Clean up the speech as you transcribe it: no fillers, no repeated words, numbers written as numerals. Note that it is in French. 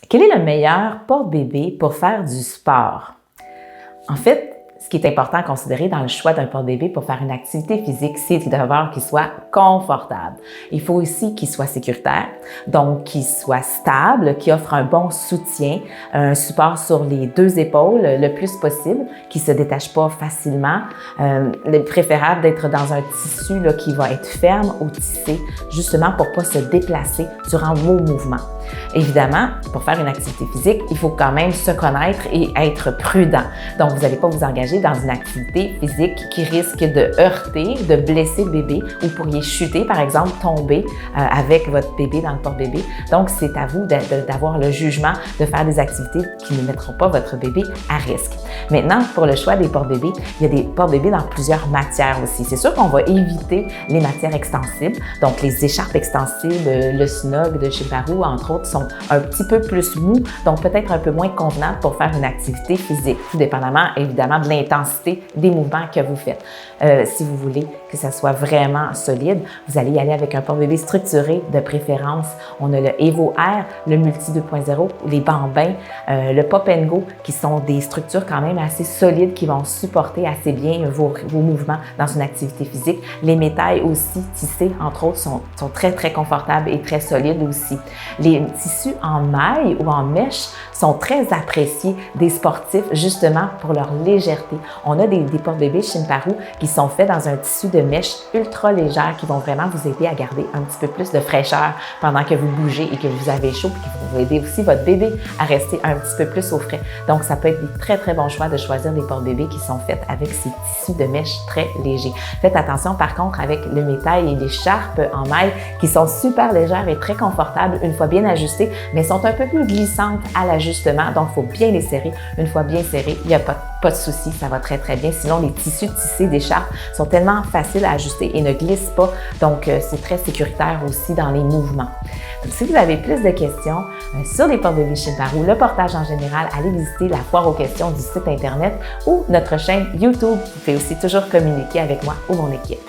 Quel est le meilleur porte-bébé pour faire du sport? En fait, ce qui est important à considérer dans le choix d'un porte-bébé pour faire une activité physique, c'est d'abord qu'il soit confortable. Il faut aussi qu'il soit sécuritaire, donc qu'il soit stable, qu'il offre un bon soutien, un support sur les deux épaules le plus possible, qu'il ne se détache pas facilement. Il est préférable d'être dans un tissu là, qui va être ferme ou tissé, justement pour ne pas se déplacer durant vos mouvements. Évidemment, pour faire une activité physique, il faut quand même se connaître et être prudent. Donc, vous n'allez pas vous engager dans une activité physique qui risque de heurter, de blesser le bébé ou pourriez chuter, par exemple, tomber avec votre bébé dans le porte-bébé. Donc, c'est à vous d'avoir le jugement de faire des activités qui ne mettront pas votre bébé à risque. Maintenant, pour le choix des porte-bébés, il y a des porte-bébés dans plusieurs matières aussi. C'est sûr qu'on va éviter les matières extensibles, donc les écharpes extensibles, le snug de chez Barou, entre autres, sont un petit peu plus mous, donc peut-être un peu moins convenables pour faire une activité physique, tout dépendamment évidemment de l'intensité des mouvements que vous faites. Si vous voulez que ça soit vraiment solide, vous allez y aller avec un porte-bébé structuré de préférence. On a le Evo Air, le Multi 2.0, les Bambins, le Pop & Go, qui sont des structures quand même assez solides qui vont supporter assez bien vos mouvements dans une activité physique. Les métailles aussi tissés, entre autres, sont très, très confortables et très solides aussi. Les tissus en maille ou en mèche sont très appréciés des sportifs justement pour leur légèreté. On a des porte-bébés chez Mparou qui sont faits dans un tissu de mèche ultra légère qui vont vraiment vous aider à garder un petit peu plus de fraîcheur pendant que vous bougez et que vous avez chaud, puis qui vont aider aussi votre bébé à rester un petit peu plus au frais. Donc, ça peut être des très, très bons choix de choisir des porte-bébés qui sont faits avec ces tissus de mèche très légers. Faites attention par contre avec le métal et l'écharpe en maille qui sont super légères et très confortables une fois bien ajustées, mais sont un peu plus glissantes à l'ajustement. Donc, il faut bien les serrer. Une fois bien serrés, il n'y a pas de souci, ça va très, très bien. Sinon, les tissus tissés d'écharpe sont tellement faciles à ajuster et ne glissent pas. Donc, c'est très sécuritaire aussi dans les mouvements. Donc, si vous avez plus de questions sur les porte-bébés chez Mparou, le portage en général, allez visiter la foire aux questions du site Internet ou notre chaîne YouTube. Vous pouvez aussi toujours communiquer avec moi ou mon équipe.